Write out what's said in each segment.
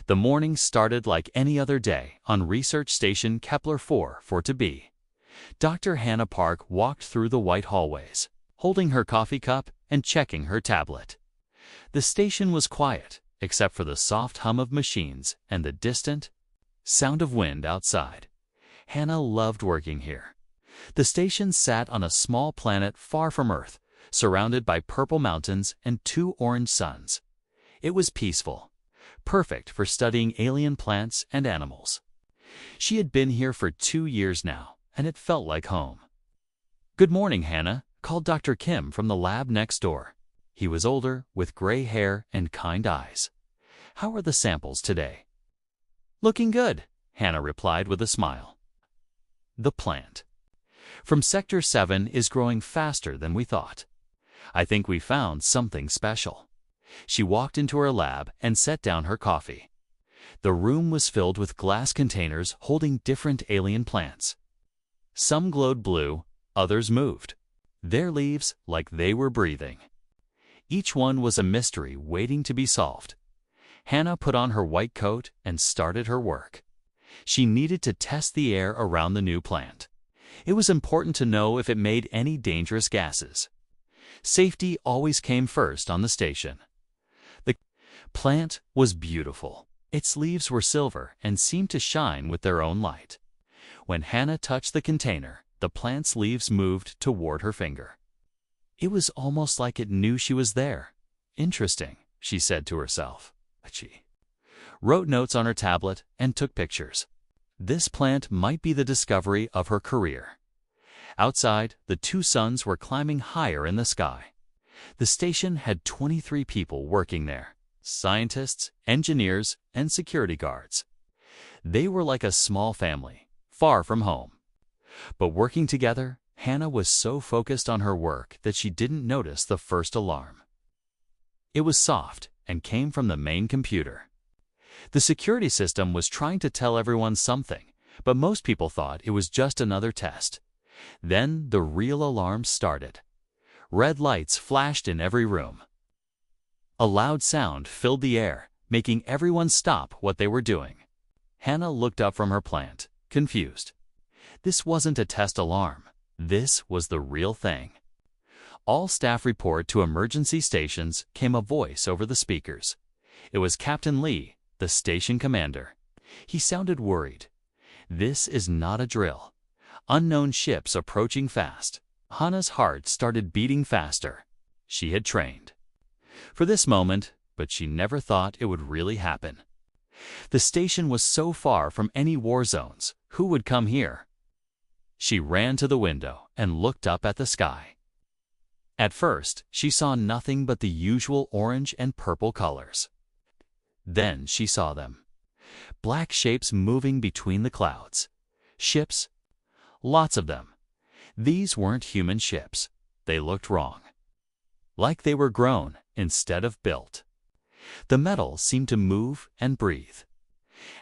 The morning started like any other day on Research Station Kepler-4 for to be. Dr. Hannah Park walked through the white hallways, holding her coffee cup and checking her tablet. The station was quiet, except for the soft hum of machines and the distant sound of wind outside. Hannah loved working here. The station sat on a small planet far from Earth, surrounded by purple mountains and 2 orange suns. It was peaceful, perfect for studying alien plants and animals. She had been here for 2 years now, and it felt like home. "Good morning, Hannah," called Dr. Kim from the lab next door. He was older, with gray hair and kind eyes. "How are the samples today?" "Looking good," Hannah replied with a smile. The plant from Sector 7 is growing faster than we thought. I think we found something special. She walked into her lab and set down her coffee. The room was filled with glass containers holding different alien plants. Some glowed blue, others moved, their leaves like they were breathing. Each one was a mystery waiting to be solved. Hannah put on her white coat and started her work. She needed to test the air around the new plant. It was important to know if it made any dangerous gases. Safety always came first on the station. The plant was beautiful. Its leaves were silver and seemed to shine with their own light. When Hannah touched the container, the plant's leaves moved toward her finger. It was almost like it knew she was there. "Interesting," she said to herself. She wrote notes on her tablet and took pictures. This plant might be the discovery of her career. Outside, the 2 suns were climbing higher in the sky. The station had 23 people working there: scientists, engineers, and security guards. They were like a small family, far from home. But working together, Hannah was so focused on her work that she didn't notice the first alarm. It was soft and came from the main computer. The security system was trying to tell everyone something, but most people thought it was just another test. Then the real alarm started. Red lights flashed in every room. A loud sound filled the air, making everyone stop what they were doing. Hannah looked up from her plant, confused. This wasn't a test alarm. This was the real thing. "All staff report to emergency stations," came a voice over the speakers. It was Captain Lee, the station commander. He sounded worried. "This is not a drill. Unknown ships approaching fast." Hannah's heart started beating faster. She had trained for this moment, but she never thought it would really happen. The station was so far from any war zones. Who would come here? She ran to the window and looked up at the sky. At first, she saw nothing but the usual orange and purple colors. Then she saw them. Black shapes moving between the clouds. Ships. Lots of them. These weren't human ships. They looked wrong. Like they were grown instead of built. The metal seemed to move and breathe.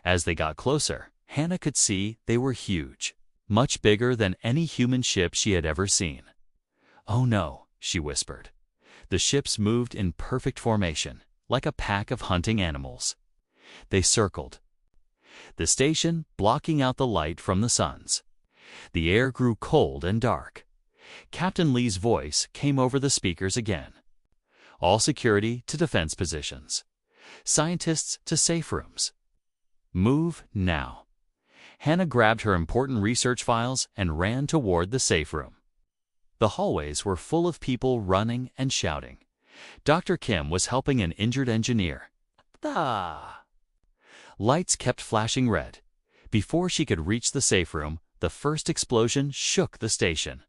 As they got closer, Hannah could see they were huge, much bigger than any human ship she had ever seen. "Oh no," she whispered. The ships moved in perfect formation, like a pack of hunting animals. They circled the station, blocking out the light from the suns. The air grew cold and dark. Captain Lee's voice came over the speakers again. "All security to defense positions. Scientists to safe rooms. Move now." Hannah grabbed her important research files and ran toward the safe room. The hallways were full of people running and shouting. Dr. Kim was helping an injured engineer. Lights kept flashing red. Before she could reach the safe room, the first explosion shook the station.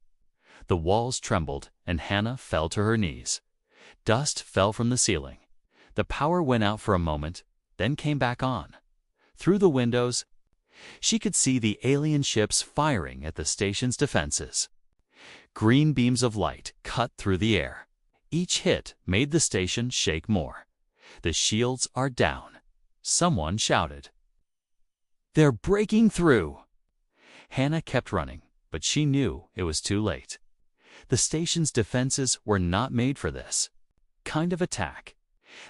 The walls trembled, and Hannah fell to her knees. Dust fell from the ceiling. The power went out for a moment, then came back on. Through the windows, she could see the alien ships firing at the station's defenses. Green beams of light cut through the air. Each hit made the station shake more. "The shields are down," someone shouted. "They're breaking through." Hannah kept running, but she knew it was too late. The station's defenses were not made for this kind of attack.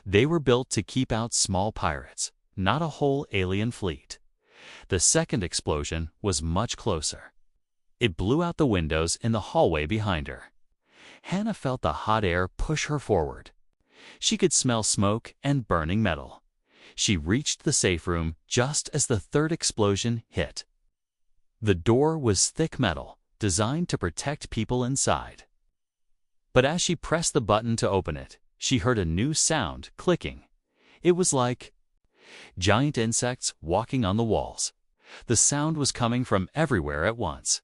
They were built to keep out small pirates, not a whole alien fleet. The second explosion was much closer. It blew out the windows in the hallway behind her. Hannah felt the hot air push her forward. She could smell smoke and burning metal. She reached the safe room just as the third explosion hit. The door was thick metal, designed to protect people inside. But as she pressed the button to open it, she heard a new sound clicking. It was like giant insects walking on the walls. The sound was coming from everywhere at once.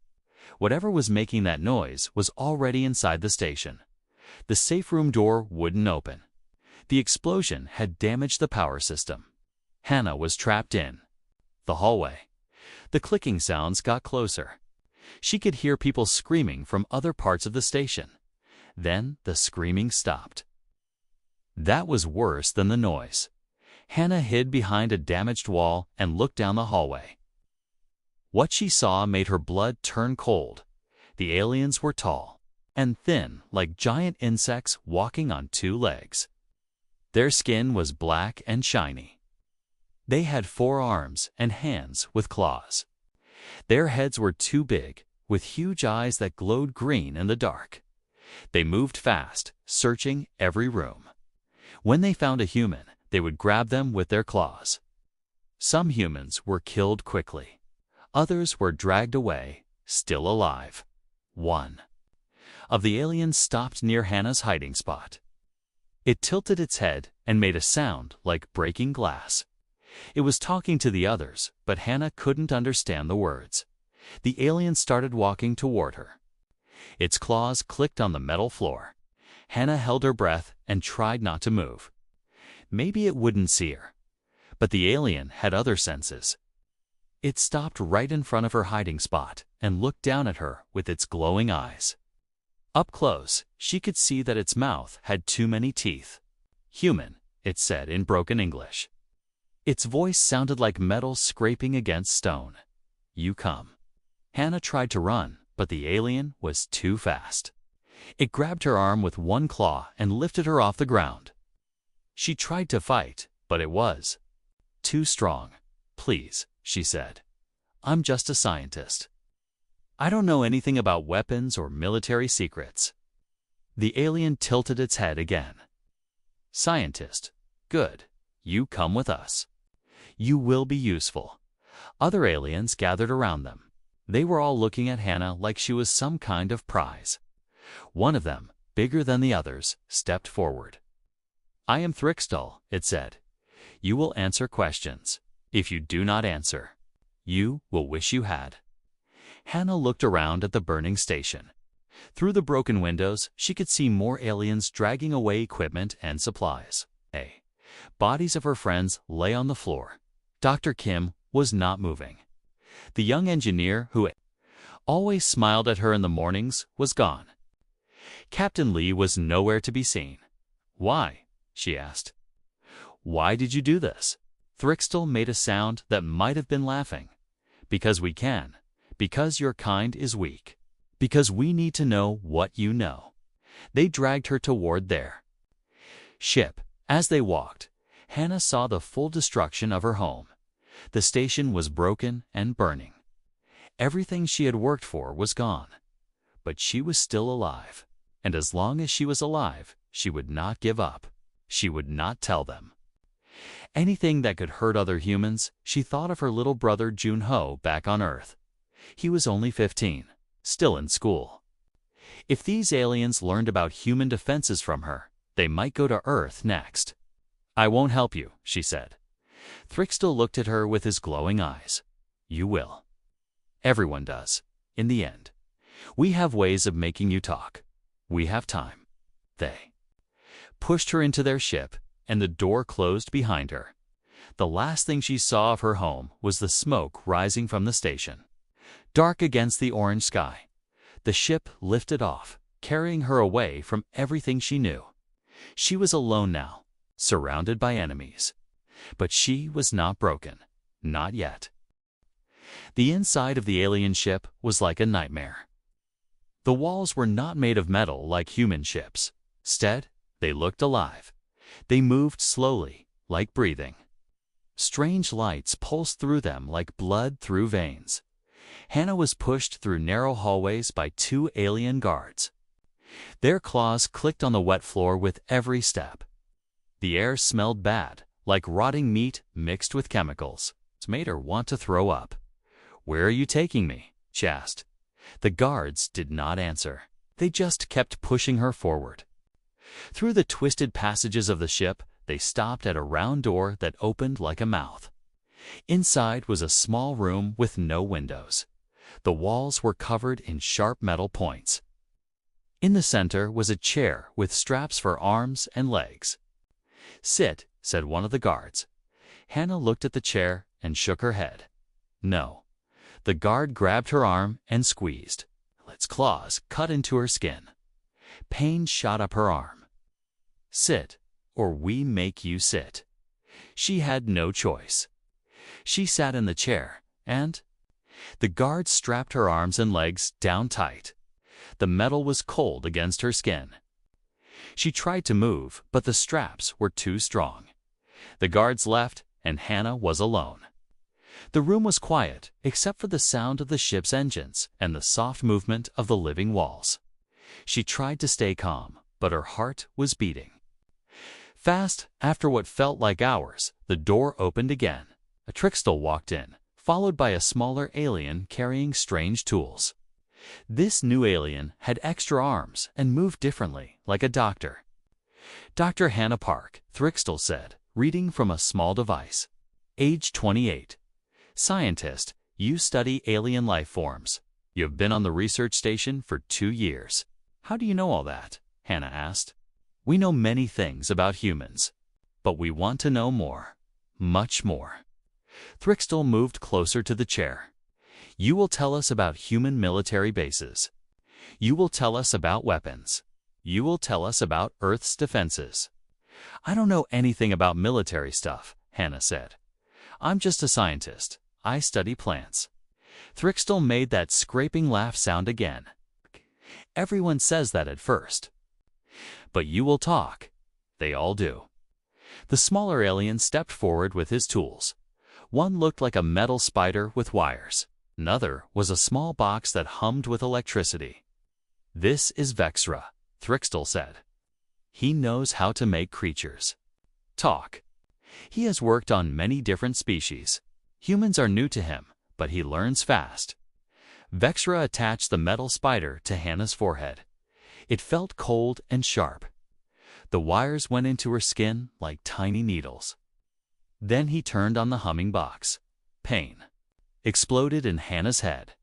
Whatever was making that noise was already inside the station. The safe room door wouldn't open. The explosion had damaged the power system. Hannah was trapped in the hallway. The clicking sounds got closer. She could hear people screaming from other parts of the station. Then the screaming stopped. That was worse than the noise. Hannah hid behind a damaged wall and looked down the hallway. What she saw made her blood turn cold. The aliens were tall and thin, like giant insects walking on two legs. Their skin was black and shiny. They had 4 arms and hands with claws. Their heads were too big, with huge eyes that glowed green in the dark. They moved fast, searching every room. When they found a human, they would grab them with their claws. Some humans were killed quickly. Others were dragged away, still alive. One of the aliens stopped near Hannah's hiding spot. It tilted its head and made a sound like breaking glass. It was talking to the others, but Hannah couldn't understand the words. The alien started walking toward her. Its claws clicked on the metal floor. Hannah held her breath and tried not to move. Maybe it wouldn't see her. But the alien had other senses. It stopped right in front of her hiding spot and looked down at her with its glowing eyes. Up close, she could see that its mouth had too many teeth. "Human," it said in broken English. Its voice sounded like metal scraping against stone. "You come." Hannah tried to run, but the alien was too fast. It grabbed her arm with one claw and lifted her off the ground. She tried to fight, but it was too strong. "Please," she said. "I'm just a scientist. I don't know anything about weapons or military secrets." The alien tilted its head again. "Scientist. Good. You come with us. You will be useful." Other aliens gathered around them. They were all looking at Hannah like she was some kind of prize. One of them, bigger than the others, stepped forward. "I am Thrixtal," it said. "You will answer questions. If you do not answer, you will wish you had." Hannah looked around at the burning station. Through the broken windows, she could see more aliens dragging away equipment and supplies. Bodies of her friends lay on the floor. Dr. Kim was not moving. The young engineer who always smiled at her in the mornings was gone. Captain Lee was nowhere to be seen. "Why?" she asked. "Why did you do this?" Thrixtal made a sound that might have been laughing. "Because we can. Because your kind is weak. Because we need to know what you know." They dragged her toward their ship. As they walked, Hannah saw the full destruction of her home. The station was broken and burning. Everything she had worked for was gone. But she was still alive. And as long as she was alive, she would not give up. She would not tell them. Anything that could hurt other humans, she thought of her little brother Jun-ho back on Earth. He was only 15, still in school. If these aliens learned about human defenses from her, they might go to Earth next. "I won't help you," she said. Thrixtal looked at her with his glowing eyes. "You will. Everyone does, in the end. We have ways of making you talk. We have time." They pushed her into their ship, and the door closed behind her. The last thing she saw of her home was the smoke rising from the station. Dark against the orange sky, the ship lifted off, carrying her away from everything she knew. She was alone now, surrounded by enemies. But she was not broken. Not yet. The inside of the alien ship was like a nightmare. The walls were not made of metal like human ships. Instead, they looked alive. They moved slowly, like breathing. Strange lights pulsed through them like blood through veins. Hannah was pushed through narrow hallways by 2 alien guards. Their claws clicked on the wet floor with every step. The air smelled bad, like rotting meat mixed with chemicals. It made her want to throw up. "Where are you taking me?" she asked. The guards did not answer. They just kept pushing her forward. Through the twisted passages of the ship, they stopped at a round door that opened like a mouth. Inside was a small room with no windows. The walls were covered in sharp metal points. In the center was a chair with straps for arms and legs. "Sit," said one of the guards. Hannah looked at the chair and shook her head. No. The guard grabbed her arm and squeezed. Its claws cut into her skin. Pain shot up her arm. "Sit, or we make you sit." She had no choice. She sat in the chair, and the guard strapped her arms and legs down tight. The metal was cold against her skin. She tried to move, but the straps were too strong. The guards left, and Hannah was alone. The room was quiet, except for the sound of the ship's engines and the soft movement of the living walls. She tried to stay calm, but her heart was beating. Fast, after what felt like hours, the door opened again. A Trixtel walked in, followed by a smaller alien carrying strange tools. This new alien had extra arms and moved differently, like a doctor. "Dr. Hannah Park," Trixtel said, reading from a small device. "Age 28. Scientist, you study alien life forms. You have been on the research station for 2 years. How do you know all that?" Hannah asked. "We know many things about humans, but we want to know more, much more." Trixtel moved closer to the chair. "You will tell us about human military bases. You will tell us about weapons. You will tell us about Earth's defenses." "I don't know anything about military stuff," Hannah said. "I'm just a scientist. I study plants." Trixtel made that scraping laugh sound again. "Everyone says that at first. But you will talk." They all do. The smaller alien stepped forward with his tools. One looked like a metal spider with wires. Another was a small box that hummed with electricity. "This is Vexra," Trixtel said. "He knows how to make creatures talk. He has worked on many different species. Humans are new to him, but he learns fast." Vexra attached the metal spider to Hannah's forehead. It felt cold and sharp. The wires went into her skin like tiny needles. Then he turned on the humming box. Pain exploded in Hannah's head.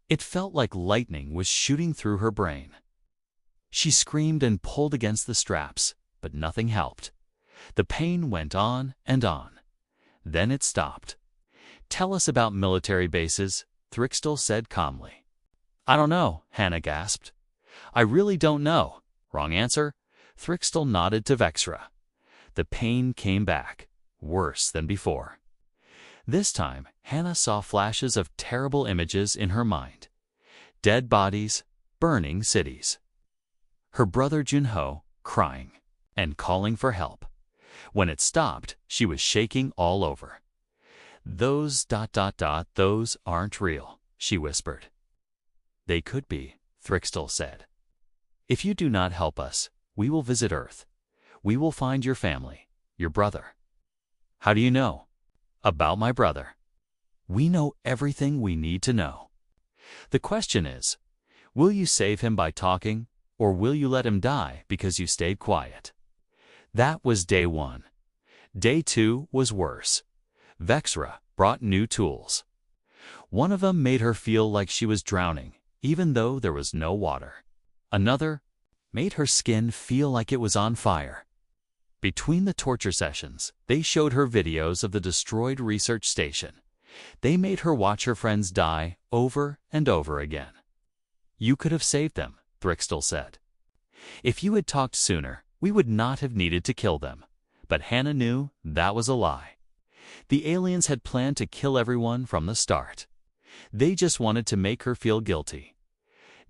It felt like lightning was shooting through her brain. She screamed and pulled against the straps, but nothing helped. The pain went on and on. Then it stopped. "Tell us about military bases," Trixtel said calmly. "I don't know," Hannah gasped. "I really don't know." "Wrong answer." Trixtel nodded to Vexra. The pain came back, worse than before. This time, Hannah saw flashes of terrible images in her mind. Dead bodies, burning cities. Her brother Junho, crying and calling for help. When it stopped, she was shaking all over. Those aren't real," she whispered. "They could be," Trixtel said. "If you do not help us, we will visit Earth. We will find your family, your brother." "How do you know?" "About my brother. We know everything we need to know. The question is, will you save him by talking, or will you let him die because you stayed quiet?" That was day 1. Day 2 was worse. Vexra brought new tools. One of them made her feel like she was drowning, even though there was no water. Another made her skin feel like it was on fire. Between the torture sessions, they showed her videos of the destroyed research station. They made her watch her friends die over and over again. "You could have saved them," Trixtel said. "If you had talked sooner, we would not have needed to kill them." But Hannah knew that was a lie. The aliens had planned to kill everyone from the start. They just wanted to make her feel guilty.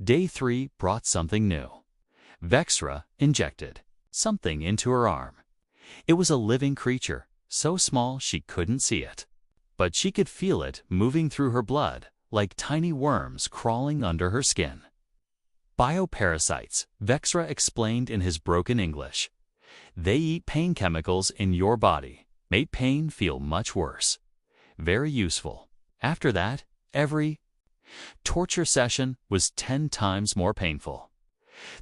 Day 3 brought something new. Vexra injected something into her arm. It was a living creature, so small she couldn't see it. But she could feel it moving through her blood, like tiny worms crawling under her skin. Bioparasites, Vexra explained in his broken English. They eat pain chemicals in your body, make pain feel much worse. Very useful. After that, every torture session was 10 times more painful.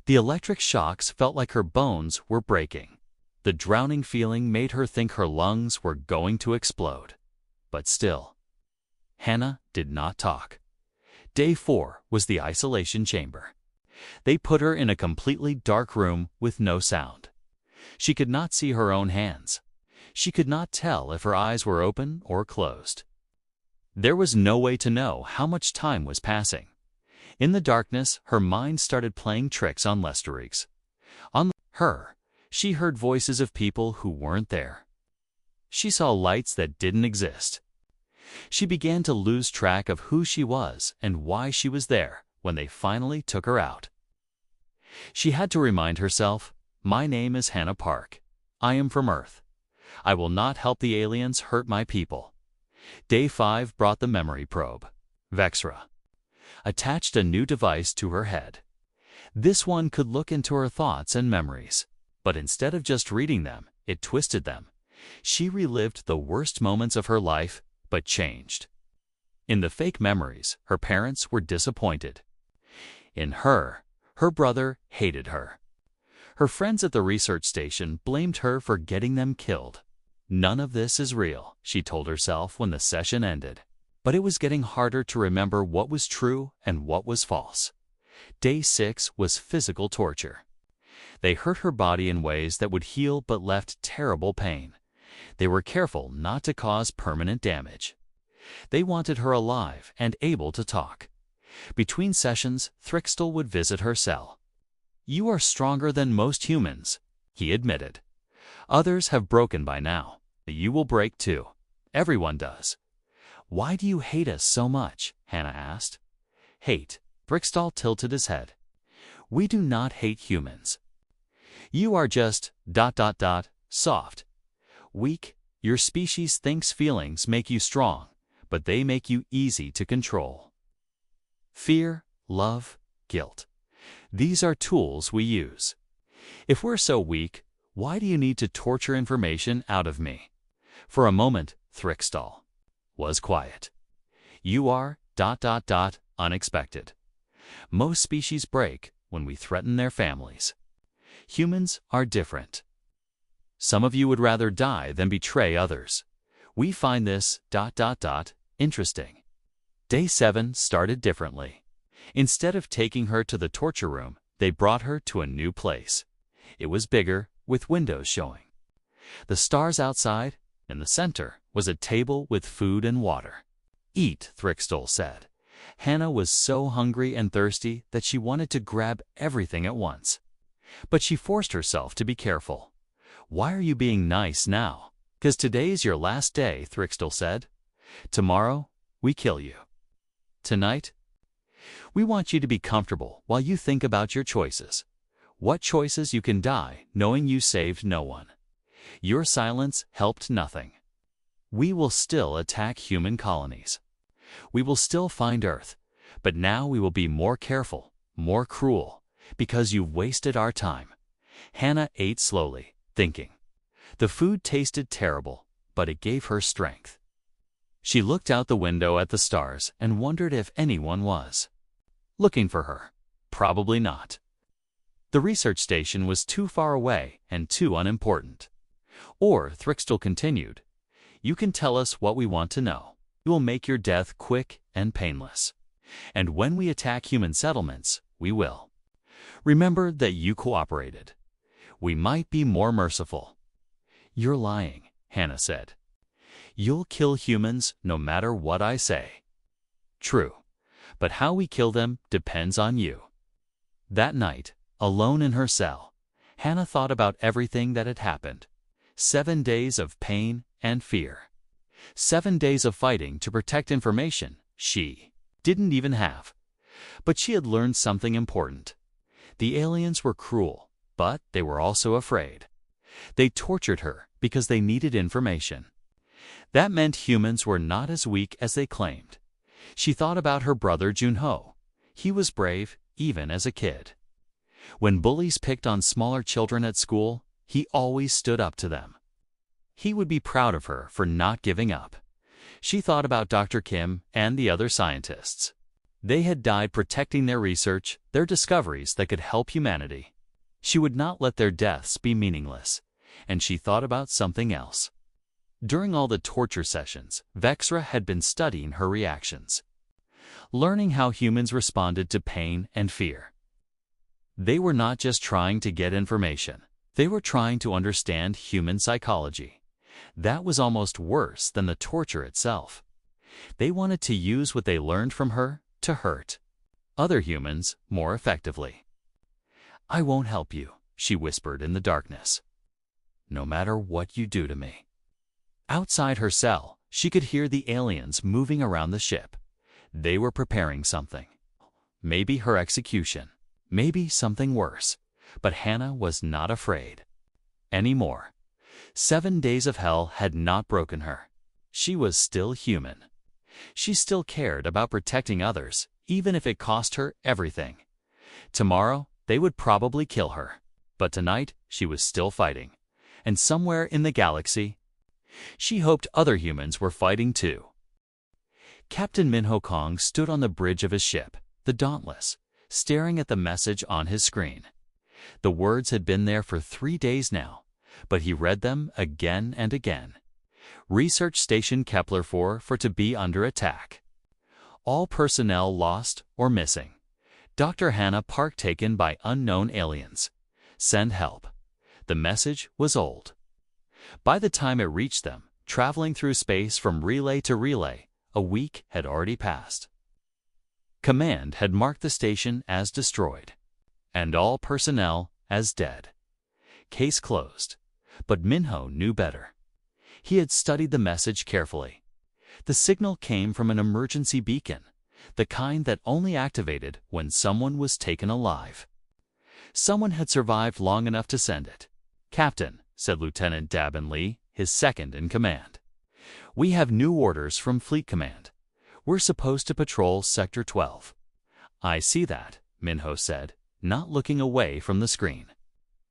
The electric shocks felt like her bones were breaking. The drowning feeling made her think her lungs were going to explode. But still, Hannah did not talk. Day 4 was the isolation chamber. They put her in a completely dark room with no sound. She could not see her own hands. She could not tell if her eyes were open or closed. There was no way to know how much time was passing. In the darkness, her mind started playing tricks on Lesterig's. On her, she heard voices of people who weren't there. She saw lights that didn't exist. She began to lose track of who she was and why she was there when they finally took her out. She had to remind herself, "My name is Hannah Park. I am from Earth. I will not help the aliens hurt my people." Day 5 brought the memory probe. Vexra attached a new device to her head. This one could look into her thoughts and memories, but instead of just reading them, it twisted them. She relived the worst moments of her life, but changed. In the fake memories, her parents were disappointed. In her brother hated her. Her friends at the research station blamed her for getting them killed. None of this is real, she told herself when the session ended. But it was getting harder to remember what was true and what was false. Day 6 was physical torture. They hurt her body in ways that would heal but left terrible pain. They were careful not to cause permanent damage. They wanted her alive and able to talk. Between sessions, Thrickstal would visit her cell. "You are stronger than most humans," he admitted. "Others have broken by now. You will break too. Everyone does." "Why do you hate us so much?" Hannah asked. "Hate." Thrickstal tilted his head. "We do not hate humans. You are just ... soft. Weak. Your species thinks feelings make you strong, but they make you easy to control. Fear, love, guilt. These are tools we use. If we're so weak, why do you need to torture information out of me?" For a moment, Thrickstal was quiet. "You are ... unexpected. Most species break when we threaten their families. Humans are different. Some of you would rather die than betray others. We find this ... interesting." Day 7 started differently. Instead of taking her to the torture room, they brought her to a new place. It was bigger, with windows showing. The stars outside. In the center was a table with food and water. "Eat," Thrickstal said. Hannah was so hungry and thirsty that she wanted to grab everything at once. But she forced herself to be careful. "Why are you being nice now?" "'Cause today's your last day," Thrickstal said. "Tomorrow, we kill you. Tonight, we want you to be comfortable while you think about your choices. What choices you can die knowing you saved no one. Your silence helped nothing. We will still attack human colonies. We will still find Earth, but now we will be more careful, more cruel, because you've wasted our time." Hannah ate slowly, thinking. The food tasted terrible, but it gave her strength. She looked out the window at the stars and wondered if anyone was looking for her. Probably not. The research station was too far away and too unimportant. Or, Thrickstal continued, "You can tell us what we want to know. We will make your death quick and painless. And when we attack human settlements, we will. Remember that you cooperated. We might be more merciful." "You're lying," Hannah said. "You'll kill humans no matter what I say." "True, but how we kill them depends on you." That night, alone in her cell, Hannah thought about everything that had happened. 7 days of pain and fear. 7 days of fighting to protect information she didn't even have. But she had learned something important. The aliens were cruel, but they were also afraid. They tortured her because they needed information. That meant humans were not as weak as they claimed. She thought about her brother Junho. He was brave, even as a kid. When bullies picked on smaller children at school, he always stood up to them. He would be proud of her for not giving up. She thought about Dr. Kim and the other scientists. They had died protecting their research, their discoveries that could help humanity. She would not let their deaths be meaningless, and she thought about something else. During all the torture sessions, Vexra had been studying her reactions, learning how humans responded to pain and fear. They were not just trying to get information. They were trying to understand human psychology. That was almost worse than the torture itself. They wanted to use what they learned from her to hurt other humans more effectively. "I won't help you," she whispered in the darkness. "No matter what you do to me." Outside her cell, she could hear the aliens moving around the ship. They were preparing something. Maybe her execution. Maybe something worse. But Hannah was not afraid anymore. 7 days of hell had not broken her. She was still human. She still cared about protecting others, even if it cost her everything. Tomorrow, they would probably kill her. But tonight, she was still fighting. And somewhere in the galaxy, she hoped other humans were fighting too. Captain Minho Kong stood on the bridge of his ship, the Dauntless, staring at the message on his screen. The words had been there for 3 days now, but he read them again and again. Research Station Kepler-4 for to be under attack. All personnel lost or missing. Dr. Hannah Park taken by unknown aliens. Send help. The message was old. By the time it reached them, traveling through space from relay to relay, a week had already passed. Command had marked the station as destroyed, and all personnel as dead. Case closed. But Minho knew better. He had studied the message carefully. The signal came from an emergency beacon, the kind that only activated when someone was taken alive. Someone had survived long enough to send it. "Captain," said Lieutenant Dabin Lee, his second in command, "we have new orders from Fleet Command. We're supposed to patrol Sector 12. "I see that," Minho said, not looking away from the screen.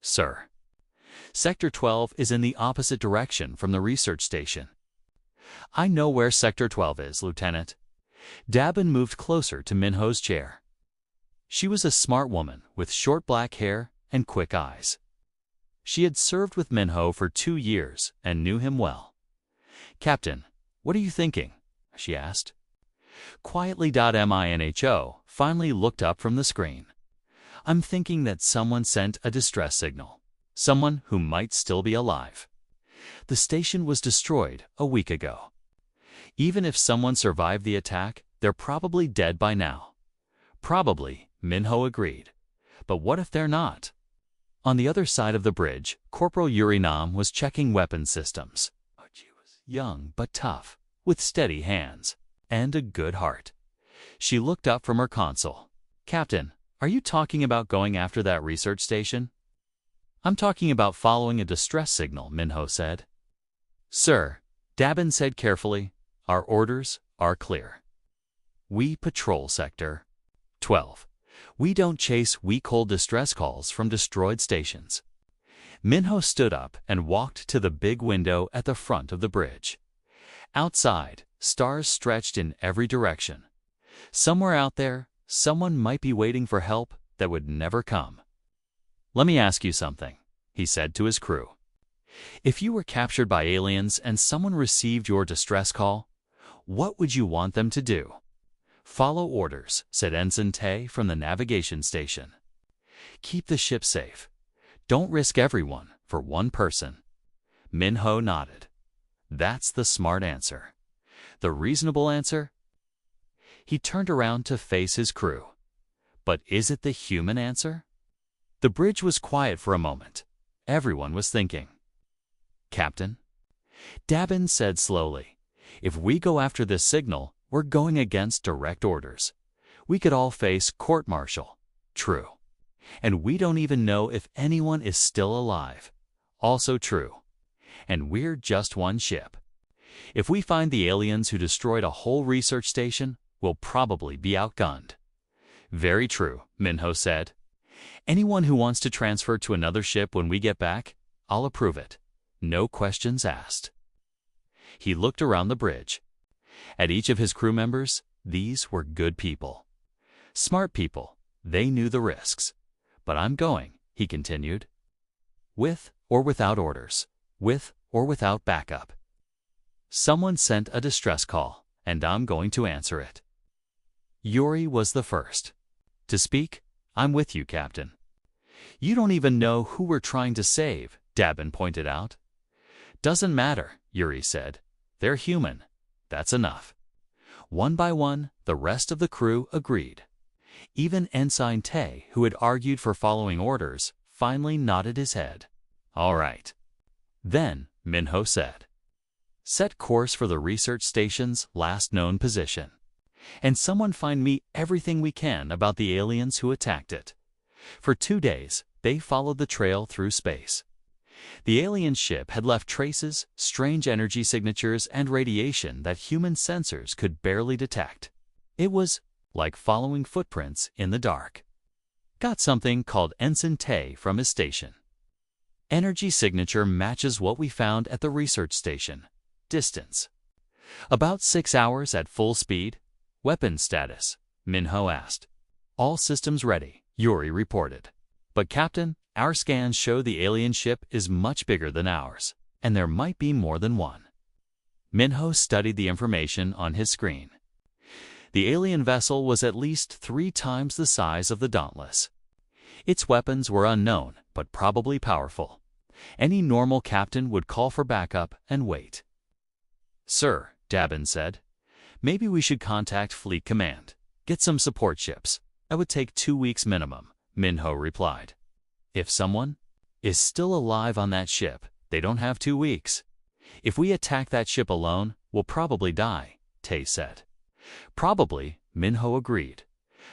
"Sir." "Sector 12 is in the opposite direction from the research station." "I know where Sector 12 is, Lieutenant." Dabin moved closer to Minho's chair. She was a smart woman with short black hair and quick eyes. She had served with Minho for 2 years and knew him well. "Captain, what are you thinking?" she asked. Quietly, Minho finally looked up from the screen. "I'm thinking that someone sent a distress signal. Someone who might still be alive. The station was destroyed a week ago. Even if someone survived the attack, they're probably dead by now." "Probably," Minho agreed. "But what if they're not?" On the other side of the bridge, Corporal Yuri Nam was checking weapon systems. She was young but tough, with steady hands, and a good heart. She looked up from her console. "Captain, are you talking about going after that research station?" "I'm talking about following a distress signal," Minho said. "Sir," Dabin said carefully, "our orders are clear. We patrol Sector 12. We don't chase weak-hold distress calls from destroyed stations." Minho stood up and walked to the big window at the front of the bridge. Outside, stars stretched in every direction. Somewhere out there, someone might be waiting for help that would never come. "Let me ask you something," he said to his crew. "If you were captured by aliens and someone received your distress call, what would you want them to do?" "Follow orders," said Ensign Tay from the navigation station. "Keep the ship safe. Don't risk everyone for one person." Minho nodded. "That's the smart answer." "The reasonable answer?" He turned around to face his crew. "But is it the human answer?" The bridge was quiet for a moment. Everyone was thinking. "Captain," Dabin said slowly, "if we go after this signal, we're going against direct orders. We could all face court-martial. True. And we don't even know if anyone is still alive. Also true. And we're just one ship. If we find the aliens who destroyed a whole research station, we'll probably be outgunned. Very true, Minho said. Anyone who wants to transfer to another ship when we get back, I'll approve it. No questions asked. He looked around the bridge. At each of his crew members, these were good people. Smart people. They knew the risks. But I'm going, he continued. With or without orders. With or without backup. Someone sent a distress call, and I'm going to answer it. Yuri was the first to speak. I'm with you, Captain. You don't even know who we're trying to save, Dabin pointed out. Doesn't matter, Yuri said. They're human. That's enough. One by one, the rest of the crew agreed. Even Ensign Tay, who had argued for following orders, finally nodded his head. All right. Then, Minho said, set course for the research station's last known position. And someone find me everything we can about the aliens who attacked it. For 2 days, they followed the trail through space. The alien ship had left traces, strange energy signatures, and radiation that human sensors could barely detect. It was like following footprints in the dark. Got something called Ensign Tay from his station. Energy signature matches what we found at the research station. Distance. About 6 hours at full speed. Weapon status, Minho asked. All systems ready, Yuri reported. But Captain, our scans show the alien ship is much bigger than ours, and there might be more than one. Minho studied the information on his screen. The alien vessel was at least 3 times the size of the Dauntless. Its weapons were unknown, but probably powerful. Any normal captain would call for backup and wait. Sir, Dabin said, maybe we should contact Fleet Command. Get some support ships. It would take 2 weeks minimum, Minho replied. If someone is still alive on that ship, they don't have 2 weeks. If we attack that ship alone, we'll probably die, Tay said. Probably, Minho agreed.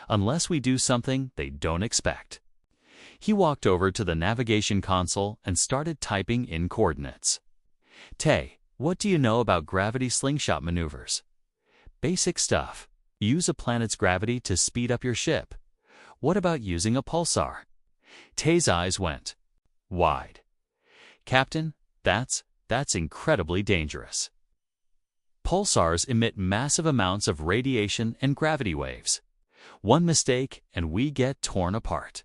Unless we do something they don't expect. He walked over to the navigation console and started typing in coordinates. Tay, what do you know about gravity slingshot maneuvers? Basic stuff. Use a planet's gravity to speed up your ship. What about using a pulsar? Tay's eyes went wide. Captain, that's incredibly dangerous. Pulsars emit massive amounts of radiation and gravity waves. One mistake and we get torn apart.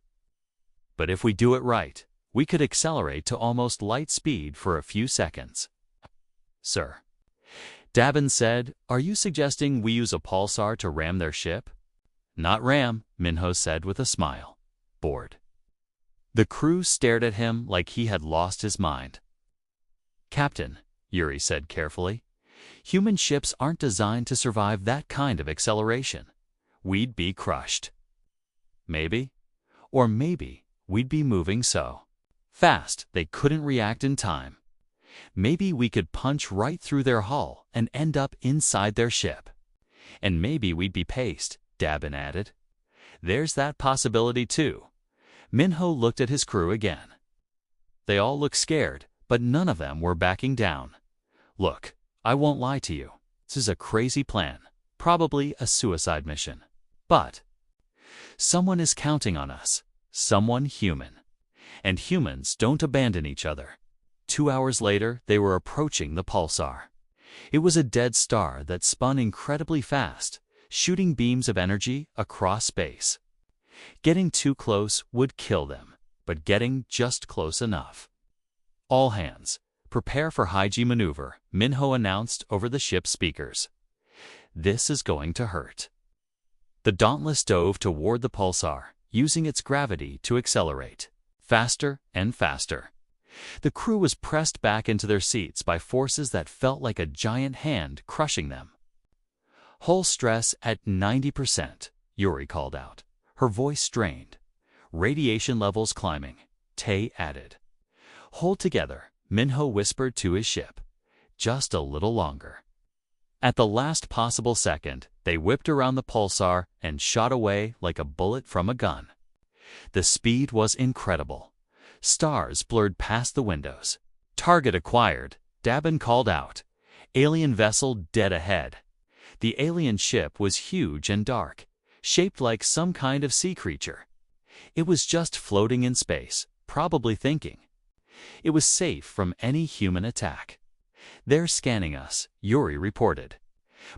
But if we do it right, we could accelerate to almost light speed for a few seconds. Sir. Dabin said, are you suggesting we use a pulsar to ram their ship? Not ram, Minho said with a smile. Bored. The crew stared at him like he had lost his mind. Captain, Yuri said carefully, human ships aren't designed to survive that kind of acceleration. We'd be crushed. Maybe, or maybe, we'd be moving so fast they couldn't react in time. Maybe we could punch right through their hull and end up inside their ship. And maybe we'd be paced, Dabin added. There's that possibility too. Minho looked at his crew again. They all looked scared, but none of them were backing down. Look, I won't lie to you. This is a crazy plan, probably a suicide mission. But someone is counting on us, someone human. And humans don't abandon each other. 2 hours later, they were approaching the pulsar. It was a dead star that spun incredibly fast, shooting beams of energy across space. Getting too close would kill them, but getting just close enough. All hands, prepare for high-G maneuver, Minho announced over the ship's speakers. This is going to hurt. The Dauntless dove toward the pulsar, using its gravity to accelerate. Faster and faster. The crew was pressed back into their seats by forces that felt like a giant hand crushing them. Hull stress at 90%, Yuri called out, her voice strained. Radiation levels climbing, Tay added. Hold together, Minho whispered to his ship. Just a little longer. At the last possible second, they whipped around the pulsar and shot away like a bullet from a gun. The speed was incredible. Stars blurred past the windows. Target acquired, Dabin called out. Alien vessel dead ahead. The alien ship was huge and dark, shaped like some kind of sea creature. It was just floating in space, probably thinking. It was safe from any human attack. "They're scanning us," Yuri reported.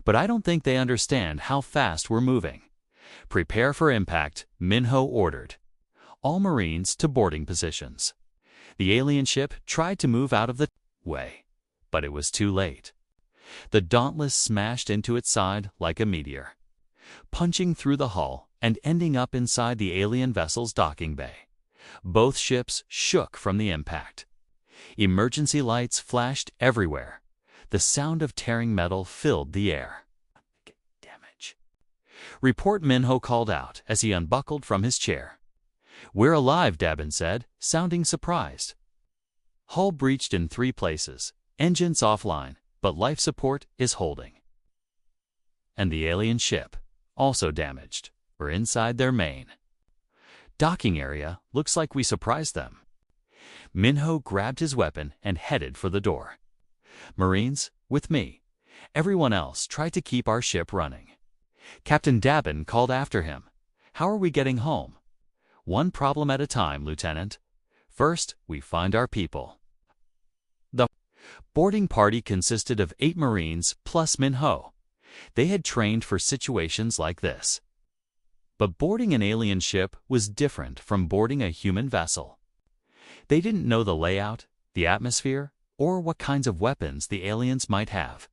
"But I don't think they understand how fast we're moving." "Prepare for impact," Minho ordered. All Marines to boarding positions. The alien ship tried to move out of the way, but it was too late. The Dauntless smashed into its side like a meteor, punching through the hull and ending up inside the alien vessel's docking bay. Both ships shook from the impact. Emergency lights flashed everywhere. The sound of tearing metal filled the air. "Damage." "Report," Minho called out as he unbuckled from his chair. "We're alive," Dabin said, sounding surprised. "Hull breached in 3 places. Engines offline, but life support is holding." "And the alien ship, also damaged. We're inside their main docking area. Looks like we surprised them." Minho grabbed his weapon and headed for the door. "Marines, with me. Everyone else try to keep our ship running." Captain Dabin called after him. "How are we getting home?" "One problem at a time, Lieutenant. First, we find our people." The boarding party consisted of 8 Marines plus Minho. They had trained for situations like this. But boarding an alien ship was different from boarding a human vessel. They didn't know the layout, the atmosphere, or what kinds of weapons the aliens might have.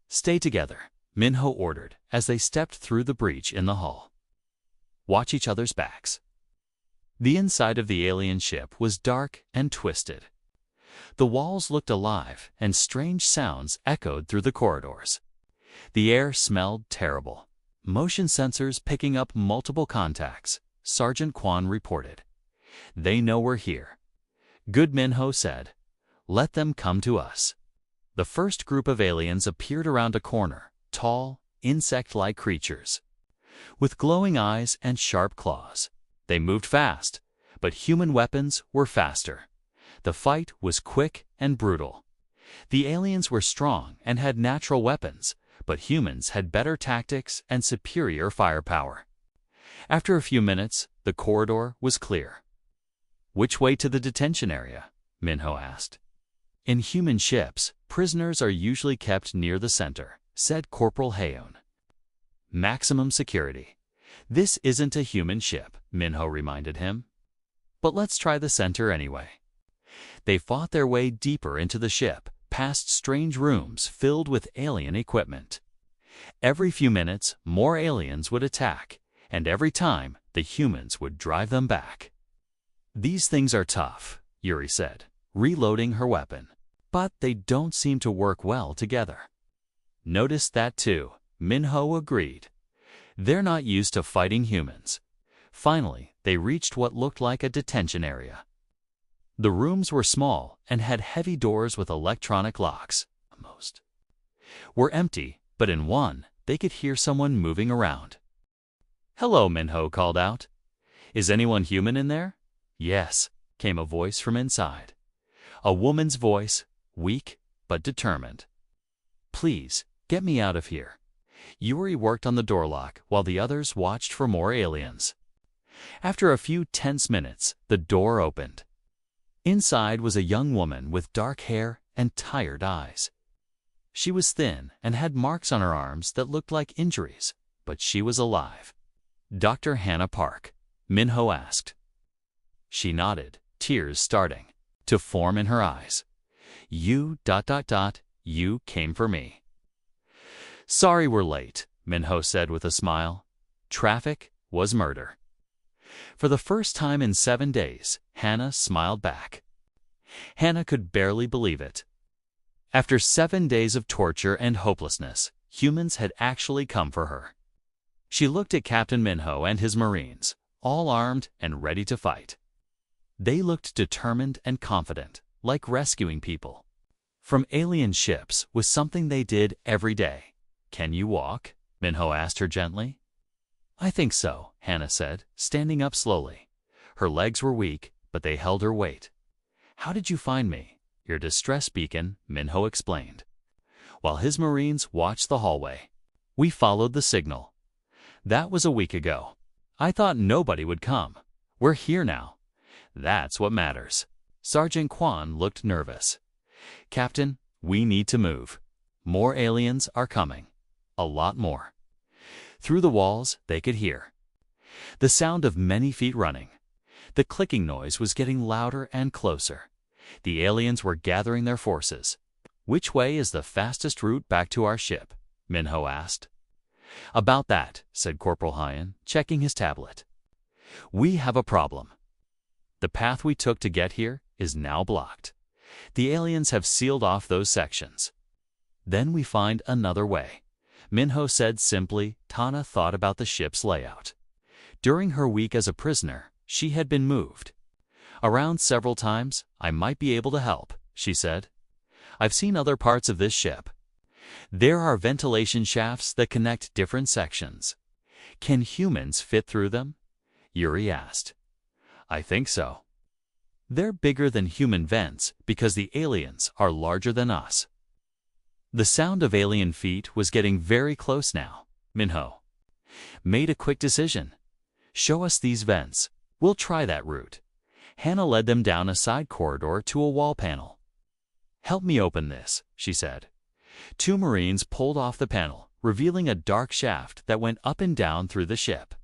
"Stay together," Minho ordered as they stepped through the breach in the hull. "Watch each other's backs." The inside of the alien ship was dark and twisted. The walls looked alive and strange sounds echoed through the corridors. The air smelled terrible. "Motion sensors picking up multiple contacts," Sergeant Kwan reported. "They know we're here." "Good," Minho said. "Let them come to us." The first group of aliens appeared around a corner, tall, insect-like creatures, with glowing eyes and sharp claws. They moved fast, but human weapons were faster. The fight was quick and brutal. The aliens were strong and had natural weapons, but humans had better tactics and superior firepower. After a few minutes, the corridor was clear. "Which way to the detention area?" Minho asked. "In human ships, prisoners are usually kept near the center," said Corporal Hayon. "Maximum security." "This isn't a human ship," Minho reminded him. "But let's try the center anyway." They fought their way deeper into the ship, past strange rooms filled with alien equipment. Every few minutes, more aliens would attack, and every time, the humans would drive them back. "These things are tough," Yuri said, reloading her weapon. "But they don't seem to work well together." "Noticed that too," Minho agreed. "They're not used to fighting humans." Finally, they reached what looked like a detention area. The rooms were small and had heavy doors with electronic locks. Most were empty, but in one, they could hear someone moving around. "Hello," Minho called out. "Is anyone human in there?" "Yes," came a voice from inside. A woman's voice, weak but determined. "Please, get me out of here." Yuri worked on the door lock while the others watched for more aliens. After a few tense minutes, the door opened. Inside was a young woman with dark hair and tired eyes. She was thin and had marks on her arms that looked like injuries, but she was alive. "Dr. Hannah Park?" Minho asked. She nodded, tears starting to form in her eyes. You came for me." "Sorry we're late," Minho said with a smile. "Traffic was murder." For the first time in 7 days, Hannah smiled back. Hannah could barely believe it. After 7 days of torture and hopelessness, humans had actually come for her. She looked at Captain Minho and his Marines, all armed and ready to fight. They looked determined and confident, like rescuing people from alien ships was something they did every day. "Can you walk?" Minho asked her gently. "I think so," Hannah said, standing up slowly. Her legs were weak, but they held her weight. "How did you find me?" "Your distress beacon," Minho explained. while his Marines watched the hallway. We followed the signal. That was a week ago. I thought nobody would come. We're here now. That's what matters. Sergeant Quan looked nervous. Captain, we need to move. More aliens are coming. A lot more. Through the walls, they could hear the sound of many feet running. The clicking noise was getting louder and closer. The aliens were gathering their forces. Which way is the fastest route back to our ship? Minho asked. About that, said Corporal Hyan, checking his tablet. We have a problem. The path we took to get here is now blocked. The aliens have sealed off those sections. Then we find another way. Minho said simply. Tana thought about the ship's layout. During her week as a prisoner, she had been moved around several times. I might be able to help, she said. I've seen other parts of this ship. There are ventilation shafts that connect different sections. Can humans fit through them? Yuri asked. I think so. They're bigger than human vents because the aliens are larger than us. The sound of alien feet was getting very close now. Minho made a quick decision. Show us these vents. We'll try that route. Hannah led them down a side corridor to a wall panel. Help me open this, she said. Two Marines pulled off the panel, revealing a dark shaft that went up and down through the ship.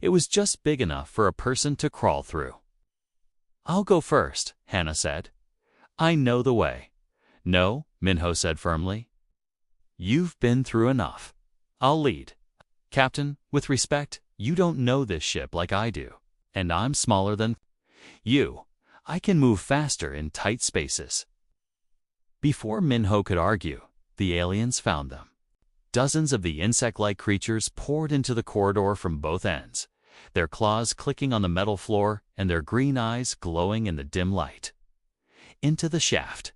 It was just big enough for a person to crawl through. I'll go first, Hannah said. I know the way. No, Minho said firmly. You've been through enough. I'll lead. Captain, with respect, you don't know this ship like I do, and I'm smaller than you. I can move faster in tight spaces. Before Minho could argue, the aliens found them. Dozens of the insect-like creatures poured into the corridor from both ends, their claws clicking on the metal floor and their green eyes glowing in the dim light. Into the shaft.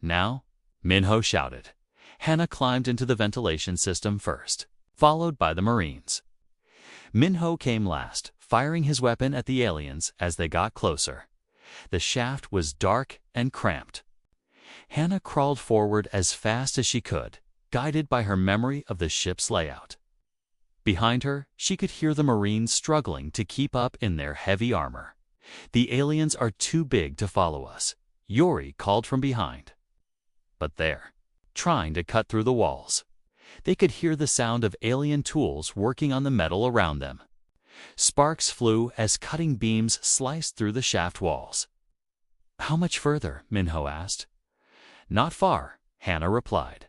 Now, Minho shouted. Hannah climbed into the ventilation system first, followed by the Marines. Minho came last, firing his weapon at the aliens as they got closer. The shaft was dark and cramped. Hannah crawled forward as fast as she could, guided by her memory of the ship's layout. Behind her, she could hear the Marines struggling to keep up in their heavy armor. The aliens are too big to follow us, Yuri called from behind. But they're trying to cut through the walls. They could hear the sound of alien tools working on the metal around them. Sparks flew as cutting beams sliced through the shaft walls. How much further? Minho asked. Not far, Hannah replied.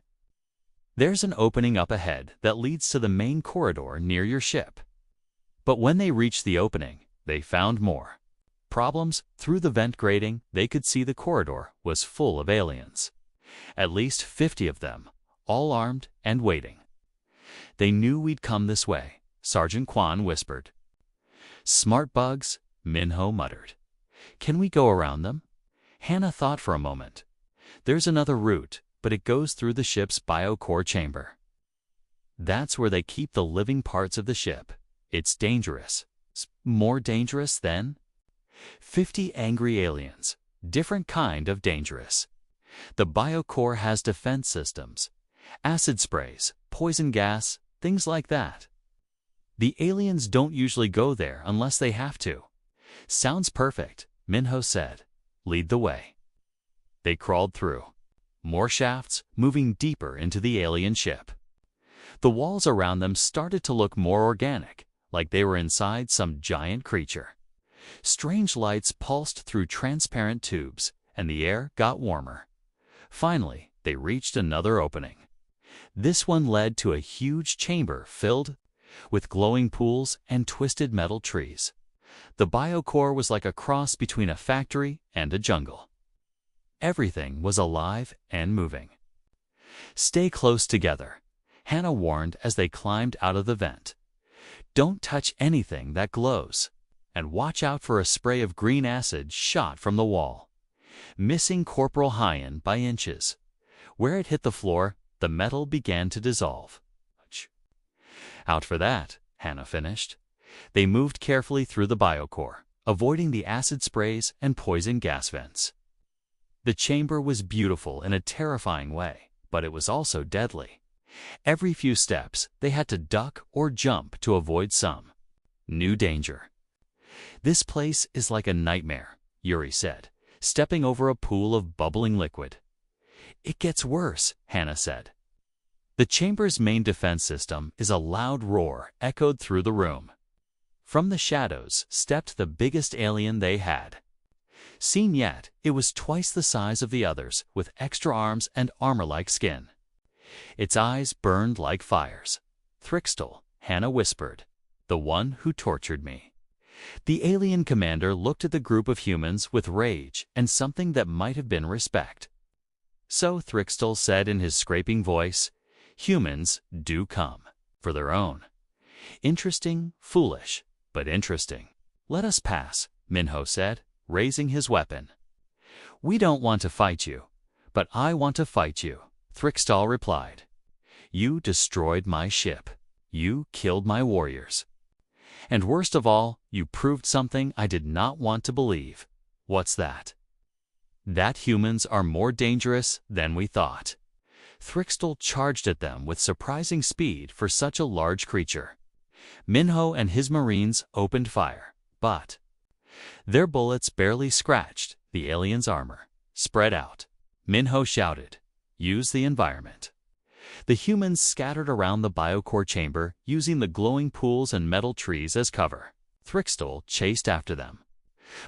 There's an opening up ahead that leads to the main corridor near your ship. But when they reached the opening, they found more problems. Through the vent grating, they could see the corridor was full of aliens. At least 50 of them, all armed and waiting. They knew we'd come this way, Sergeant Quan whispered. Smart bugs, Minho muttered. Can we go around them? Hannah thought for a moment. There's another route, but it goes through the ship's biocore chamber. That's where they keep the living parts of the ship. It's dangerous. More dangerous than 50 angry aliens. Different kind of dangerous. The biocore has defense systems. Acid sprays, poison gas, things like that. The aliens don't usually go there unless they have to. Sounds perfect, Minho said. Lead the way. They crawled through. More shafts, moving deeper into the alien ship. The walls around them started to look more organic, like they were inside some giant creature. Strange lights pulsed through transparent tubes, and the air got warmer. Finally, they reached another opening. This one led to a huge chamber filled with glowing pools and twisted metal trees. The biocore was like a cross between a factory and a jungle. Everything was alive and moving. Stay close together, Hannah warned as they climbed out of the vent. Don't touch anything that glows, and watch out for a spray of green acid shot from the wall, missing Corporal Hyan by inches. Where it hit the floor, the metal began to dissolve. Out for that, Hannah finished. They moved carefully through the biocore, avoiding the acid sprays and poison gas vents. The chamber was beautiful in a terrifying way, but it was also deadly. Every few steps, they had to duck or jump to avoid some new danger. "This place is like a nightmare," Yuri said, stepping over a pool of bubbling liquid. "It gets worse," Hannah said. The chamber's main defense system is a loud roar echoed through the room. From the shadows stepped the biggest alien they had seen yet. It was twice the size of the others, with extra arms and armor-like skin. Its eyes burned like fires. "Thrixtel," Hannah whispered, "the one who tortured me." The alien commander looked at the group of humans with rage and something that might have been respect. "So," Thrixtel said in his scraping voice, "humans do come for their own. Interesting, foolish, but interesting." "Let us pass," Minho said, raising his weapon. "We don't want to fight you, but I want to fight you," Thrixtel replied. "You destroyed my ship. You killed my warriors. And worst of all, you proved something I did not want to believe." "What's that?" "That humans are more dangerous than we thought." Thrixtel charged at them with surprising speed for such a large creature. Minho and his marines opened fire, but their bullets barely scratched the alien's armor. "Spread out," Minho shouted. "Use the environment." The humans scattered around the biocore chamber, using the glowing pools and metal trees as cover. Thrixtel chased after them,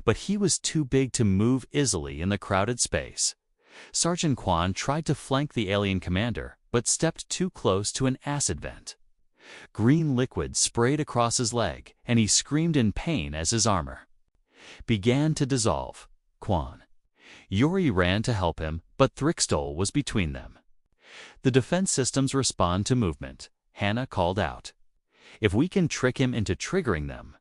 but he was too big to move easily in the crowded space. Sergeant Quan tried to flank the alien commander, but stepped too close to an acid vent. Green liquid sprayed across his leg, and he screamed in pain as his armor began to dissolve. Yuri ran to help him, but Thrixtel was between them. "The defense systems respond to movement," Hannah called out. "If we can trick him into triggering them, ...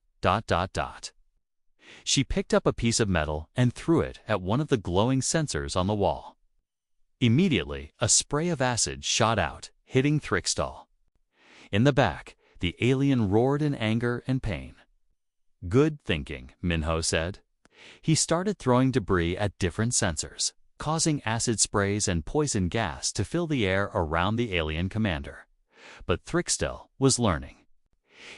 She picked up a piece of metal and threw it at one of the glowing sensors on the wall. Immediately, a spray of acid shot out, hitting Thrixtel. In the back, the alien roared in anger and pain. "Good thinking," Minho said. He started throwing debris at different sensors, causing acid sprays and poison gas to fill the air around the alien commander. But Thrixtel was learning.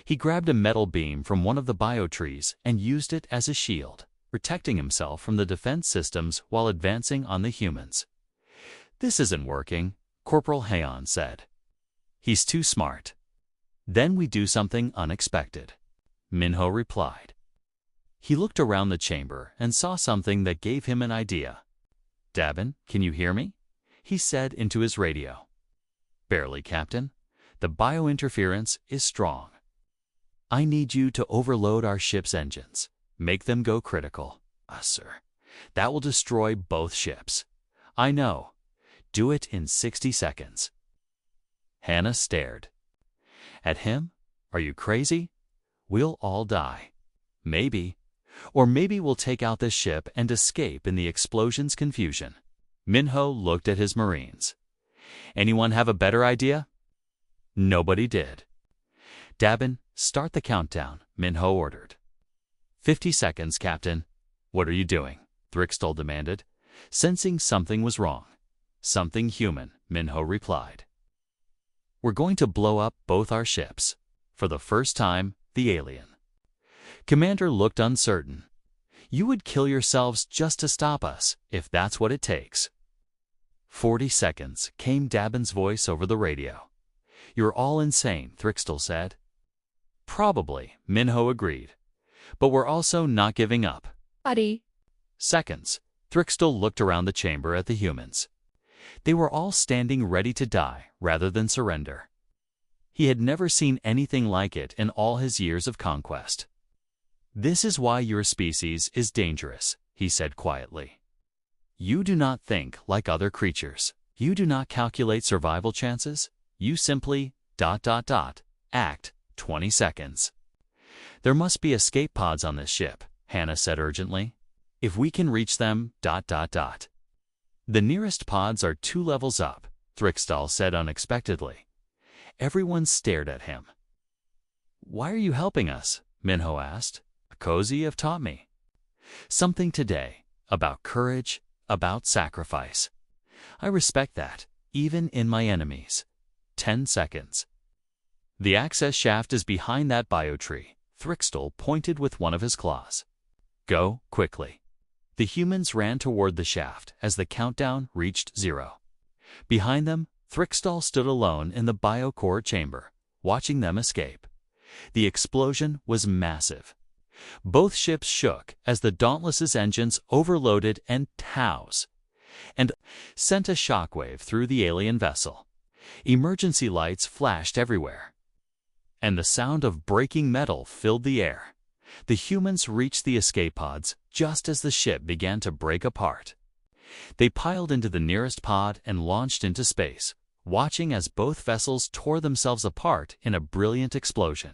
He grabbed a metal beam from one of the biotrees and used it as a shield, protecting himself from the defense systems while advancing on the humans. "This isn't working," Corporal Haon said. "He's too smart." "Then we do something unexpected," Minho replied. He looked around the chamber and saw something that gave him an idea. "Dabin, can you hear me?" he said into his radio. "Barely, Captain. The biointerference is strong. I need you to overload our ship's engines. Make them go critical." Sir. "That will destroy both ships." "I know. Do it in 60 seconds. Hannah stared at him. "Are you crazy? We'll all die." "Maybe. Or maybe we'll take out this ship and escape in the explosion's confusion." Minho looked at his marines. "Anyone have a better idea?" Nobody did. "Dabin, start the countdown," Minho ordered. 50 seconds, Captain." "What are you doing?" Thrixtel demanded, sensing something was wrong. "Something human," Minho replied. "We're going to blow up both our ships." For the first time, the alien commander looked uncertain. "You would kill yourselves just to stop us, if that's what it takes." 40 seconds, came Dabin's voice over the radio. "You're all insane," Thrixtel said. "Probably," Minho agreed. "But we're also not giving up." Buddy. Seconds. Thrixtel looked around the chamber at the humans. They were all standing ready to die rather than surrender. He had never seen anything like it in all his years of conquest. "This is why your species is dangerous," he said quietly. "You do not think like other creatures. You do not calculate survival chances. You simply ... act. 20 seconds. There must be escape pods on this ship," Hannah said urgently. "If we can reach them ... The nearest pods are 2 levels up," Thrixtel said unexpectedly. Everyone stared at him. "Why are you helping us?" Minho asked. "Cozy have taught me something today about courage, about sacrifice. I respect that. even in my enemies. 10 seconds. The access shaft is behind that biotree, Thrixtal pointed with one of his claws. Go, quickly. The humans ran toward the shaft as the countdown reached 0. Behind them, Thrixtal stood alone in the biocore chamber, watching them escape. The explosion was massive. Both ships shook as the Dauntless's engines overloaded and sent a shockwave through the alien vessel. Emergency lights flashed everywhere, and the sound of breaking metal filled the air. The humans reached the escape pods just as the ship began to break apart. They piled into the nearest pod and launched into space, watching as both vessels tore themselves apart in a brilliant explosion.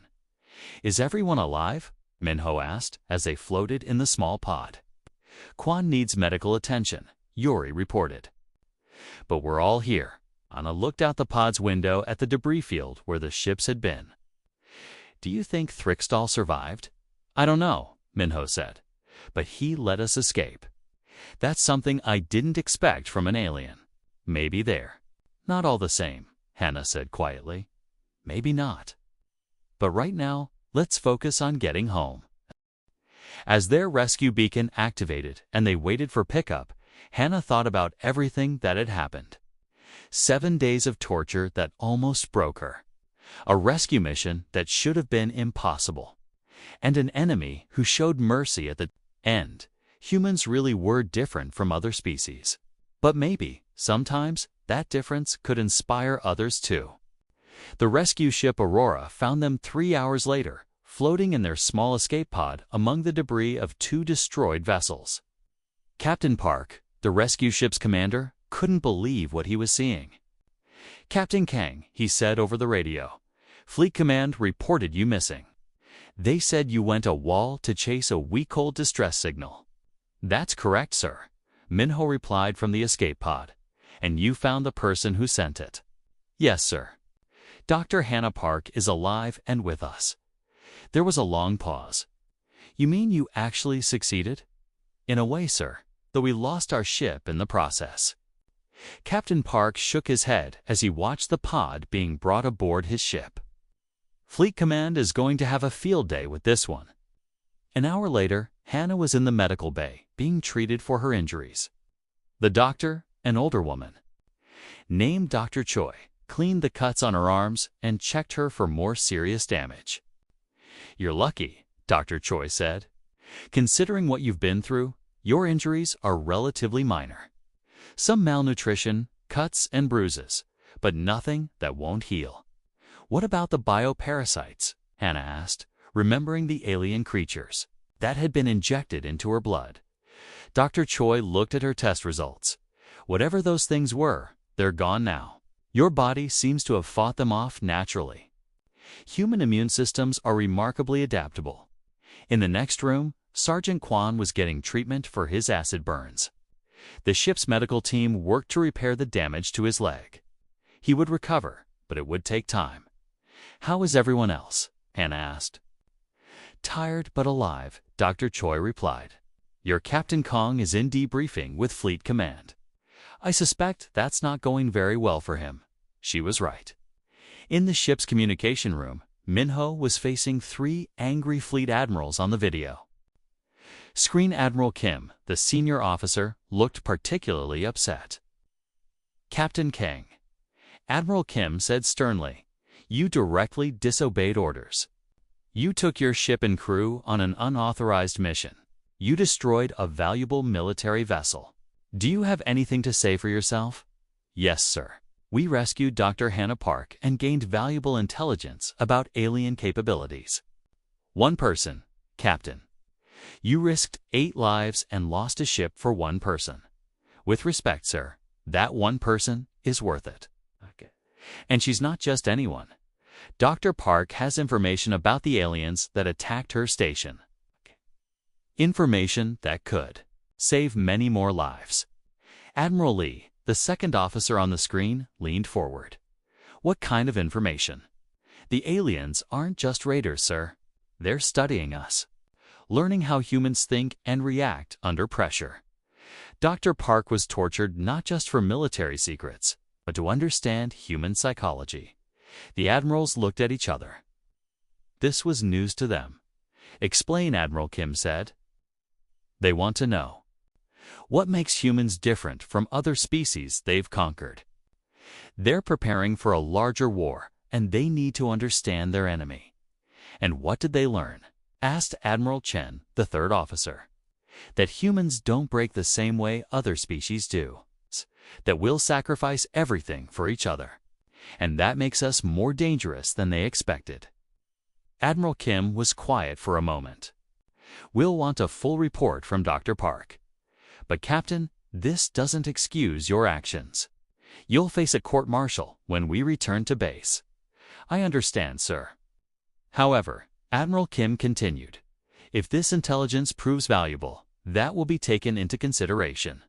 Is everyone alive? Minho asked as they floated in the small pod. Quan needs medical attention, Yuri reported. But we're all here. Anna looked out the pod's window at the debris field where the ships had been. Do you think Thrixtal survived? I don't know, Minho said, but he let us escape. That's something I didn't expect from an alien. Maybe they're not all the same, Hannah said quietly. Maybe not. But right now, let's focus on getting home. As their rescue beacon activated and they waited for pickup, Hannah thought about everything that had happened. 7 days of torture that almost broke her. A rescue mission that should have been impossible. And an enemy who showed mercy at the end. Humans really were different from other species. But maybe, sometimes, that difference could inspire others too. The rescue ship Aurora found them 3 hours later, floating in their small escape pod among the debris of 2 destroyed vessels. Captain Park, the rescue ship's commander, couldn't believe what he was seeing. Captain Kang, he said over the radio, Fleet Command reported you missing. They said you went a wall to chase a weak-hold distress signal. That's correct, sir, Minho replied from the escape pod. And you found the person who sent it. Yes, sir. Dr. Hannah Park is alive and with us. There was a long pause. You mean you actually succeeded? In a way, sir, though we lost our ship in the process. Captain Park shook his head as he watched the pod being brought aboard his ship. Fleet Command is going to have a field day with this one. An hour later, Hannah was in the medical bay, being treated for her injuries. The doctor, an older woman, named Dr. Choi, cleaned the cuts on her arms and checked her for more serious damage. You're lucky, Dr. Choi said. Considering what you've been through, your injuries are relatively minor. Some malnutrition, cuts and bruises, but nothing that won't heal. What about the bioparasites? Hannah asked, remembering the alien creatures that had been injected into her blood. Dr. Choi looked at her test results. Whatever those things were, they're gone now. Your body seems to have fought them off naturally. Human immune systems are remarkably adaptable. In the next room, Sergeant Kwan was getting treatment for his acid burns. The ship's medical team worked to repair the damage to his leg. He would recover, but it would take time. How is everyone else? Hannah asked. Tired but alive, Dr. Choi replied. Your Captain Kong is in debriefing with Fleet Command. I suspect that's not going very well for him. She was right. In the ship's communication room, Minho was facing 3 angry fleet admirals on the video. Screen Admiral Kim, the senior officer, looked particularly upset. Captain Kang. Admiral Kim said sternly, you directly disobeyed orders. You took your ship and crew on an unauthorized mission. You destroyed a valuable military vessel. Do you have anything to say for yourself? Yes, sir. We rescued Dr. Hannah Park and gained valuable intelligence about alien capabilities. One person, Captain. You risked 8 lives and lost a ship for one person. With respect, sir, that one person is worth it. Okay. And she's not just anyone. Dr. Park has information about the aliens that attacked her station. Okay. Information that could save many more lives. Admiral Lee, the second officer on the screen, leaned forward. What kind of information? The aliens aren't just raiders, sir. They're studying us, learning how humans think and react under pressure. Dr. Park was tortured not just for military secrets. but to understand human psychology. The admirals looked at each other. This was news to them. "Explain," Admiral Kim said. "They want to know what makes humans different from other species they've conquered. They're preparing for a larger war, and they need to understand their enemy." "And what did they learn?" asked Admiral Chen, the third officer. "That humans don't break the same way other species do. That we'll sacrifice everything for each other. And that makes us more dangerous than they expected." Admiral Kim was quiet for a moment. "We'll want a full report from Dr. Park. But Captain, this doesn't excuse your actions. You'll face a court-martial when we return to base." "I understand, sir." However, Admiral Kim continued, "If this intelligence proves valuable, that will be taken into consideration."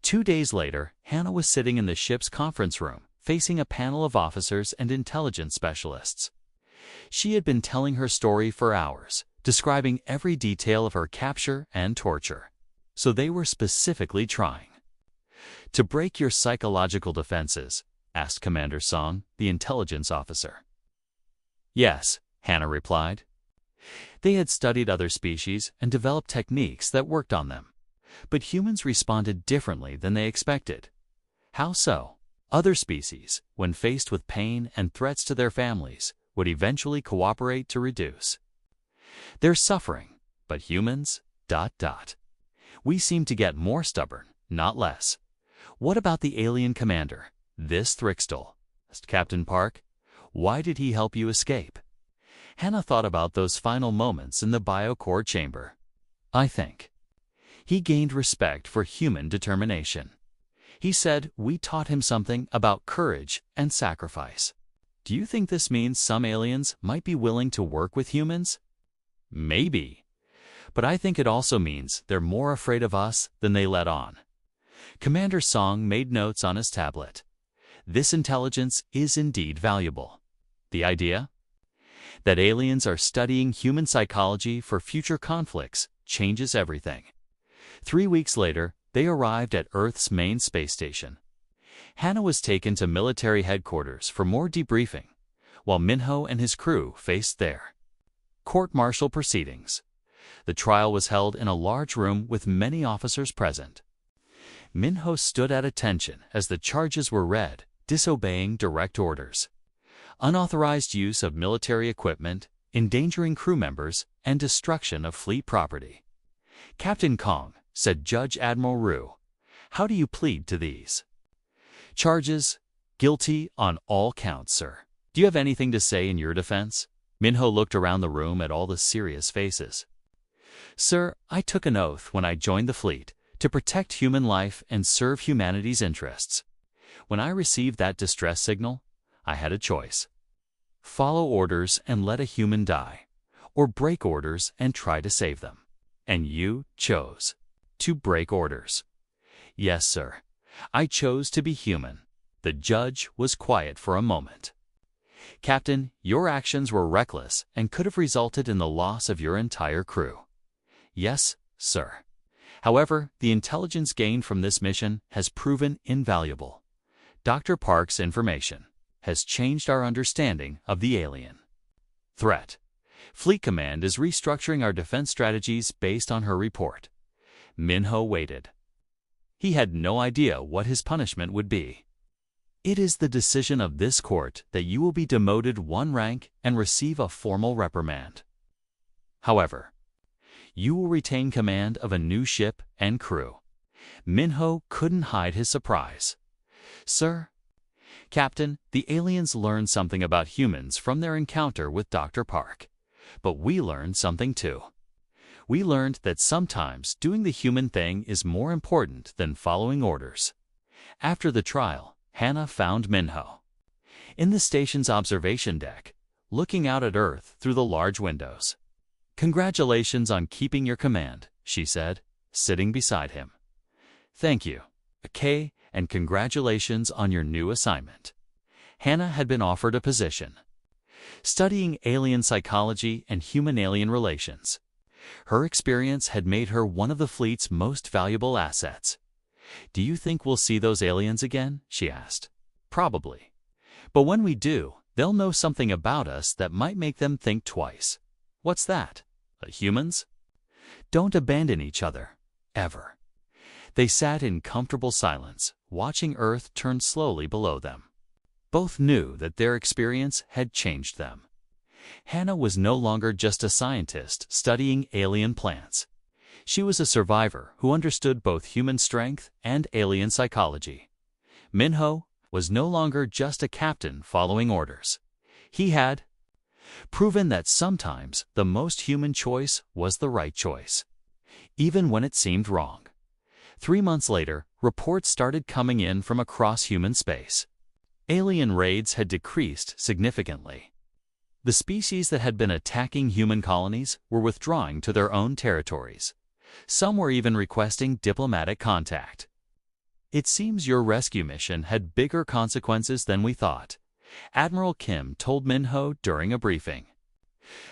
2 days later, Hannah was sitting in the ship's conference room, facing a panel of officers and intelligence specialists. She had been telling her story for hours, describing every detail of her capture and torture. So they were specifically trying to break your psychological defenses, asked Commander Song, the intelligence officer. "Yes," Hannah replied. "They had studied other species and developed techniques that worked on them. But humans responded differently than they expected." "How so?" "Other species, when faced with pain and threats to their families, would eventually cooperate to reduce their suffering, but humans, ... we seem to get more stubborn, not less." "What about the alien commander, this Thrixtel?" asked Captain Park. "Why did he help you escape?" Hannah thought about those final moments in the biocore chamber. "I think he gained respect for human determination. He said we taught him something about courage and sacrifice." "Do you think this means some aliens might be willing to work with humans?" "Maybe. But I think it also means they're more afraid of us than they let on." Commander Song made notes on his tablet. "This intelligence is indeed valuable. The idea that aliens are studying human psychology for future conflicts changes everything." 3 weeks later, they arrived at Earth's main space station. Hannah was taken to military headquarters for more debriefing, while Minho and his crew faced their court-martial proceedings. The trial was held in a large room with many officers present. Minho stood at attention as the charges were read, disobeying direct orders, unauthorized use of military equipment, endangering crew members, and destruction of fleet property. "Captain Kong," said Judge Admiral Ru, "how do you plead to these charges?" "Guilty on all counts, sir." "Do you have anything to say in your defense?" Minho looked around the room at all the serious faces. "Sir, I took an oath when I joined the fleet to protect human life and serve humanity's interests. When I received that distress signal, I had a choice: follow orders and let a human die, or break orders and try to save them. And you chose to break orders." "Yes, sir. I chose to be human." The judge was quiet for a moment. "Captain, your actions were reckless and could have resulted in the loss of your entire crew." "Yes, sir. However, the intelligence gained from this mission has proven invaluable. Dr. Park's information has changed our understanding of the alien threat. Fleet Command is restructuring our defense strategies based on her report." Minho waited. He had no idea what his punishment would be. "It is the decision of this court that you will be demoted 1 rank and receive a formal reprimand. However, you will retain command of a new ship and crew." Minho couldn't hide his surprise. "Sir?" "Captain, the aliens learned something about humans from their encounter with Dr. Park. But we learned something too. We learned that sometimes doing the human thing is more important than following orders." After the trial, Hannah found Minho in the station's observation deck, looking out at Earth through the large windows. "Congratulations on keeping your command," she said, sitting beside him. "Thank you, Kay, and congratulations on your new assignment." Hannah had been offered a position studying alien psychology and human-alien relations. Her experience had made her one of the fleet's most valuable assets. "Do you think we'll see those aliens again?" she asked. Probably. But when we do, they'll know something about us that might make them think twice. What's that? Humans? Don't abandon each other. Ever. They sat in comfortable silence, watching Earth turn slowly below them. Both knew that their experience had changed them. Hannah was no longer just a scientist studying alien plants. She was a survivor who understood both human strength and alien psychology. Minho was no longer just a captain following orders. He had proven that sometimes the most human choice was the right choice, even when it seemed wrong. 3 months later, reports started coming in from across human space. Alien raids had decreased significantly. The species that had been attacking human colonies were withdrawing to their own territories. Some were even requesting diplomatic contact. It seems your rescue mission had bigger consequences than we thought, Admiral Kim told Minho during a briefing.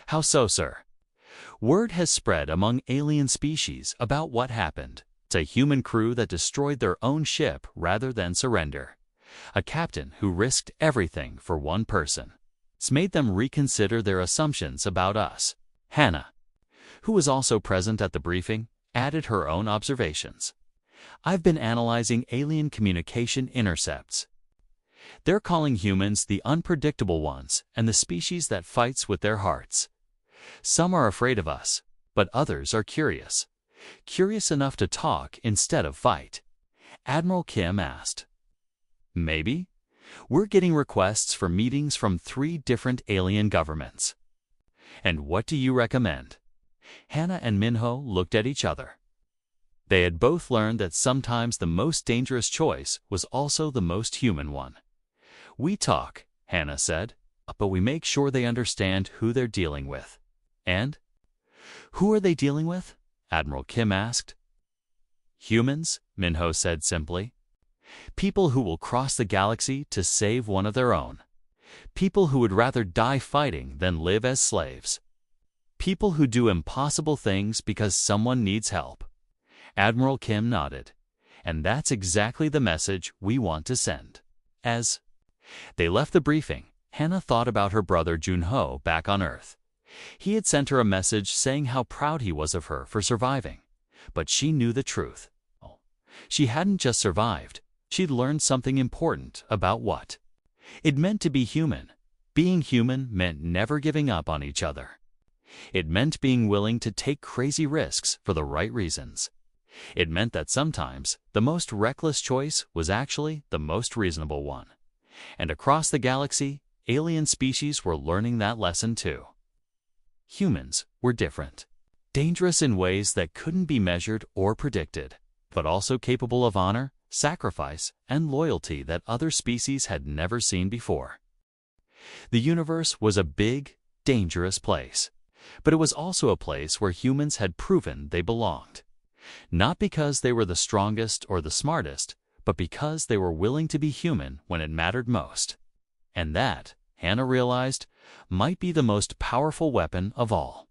How so, sir? Word has spread among alien species about what happened. It's a human crew that destroyed their own ship rather than surrender. A captain who risked everything for one person. It's made them reconsider their assumptions about us. Hannah, who was also present at the briefing, added her own observations. I've been analyzing alien communication intercepts. They're calling humans the unpredictable ones and the species that fights with their hearts. Some are afraid of us, but others are curious. Curious enough to talk instead of fight. Admiral Kim asked. Maybe? We're getting requests for meetings from 3 different alien governments. And what do you recommend? Hannah and Minho looked at each other. They had both learned that sometimes the most dangerous choice was also the most human one. We talk, Hannah said, but we make sure they understand who they're dealing with. And? Who are they dealing with? Admiral Kim asked. Humans, Minho said simply. People who will cross the galaxy to save one of their own. People who would rather die fighting than live as slaves. People who do impossible things because someone needs help. Admiral Kim nodded. And that's exactly the message we want to send. As they left the briefing, Hannah thought about her brother Junho back on Earth. He had sent her a message saying how proud he was of her for surviving. But she knew the truth. She hadn't just survived. She'd learned something important about what it meant to be human. Being human meant never giving up on each other. It meant being willing to take crazy risks for the right reasons. It meant that sometimes the most reckless choice was actually the most reasonable one. And across the galaxy, alien species were learning that lesson too. Humans were different. Dangerous in ways that couldn't be measured or predicted, but also capable of honor, sacrifice, and loyalty that other species had never seen before. The universe was a big, dangerous place, but it was also a place where humans had proven they belonged. Not because they were the strongest or the smartest, but because they were willing to be human when it mattered most. And that, Hannah realized, might be the most powerful weapon of all.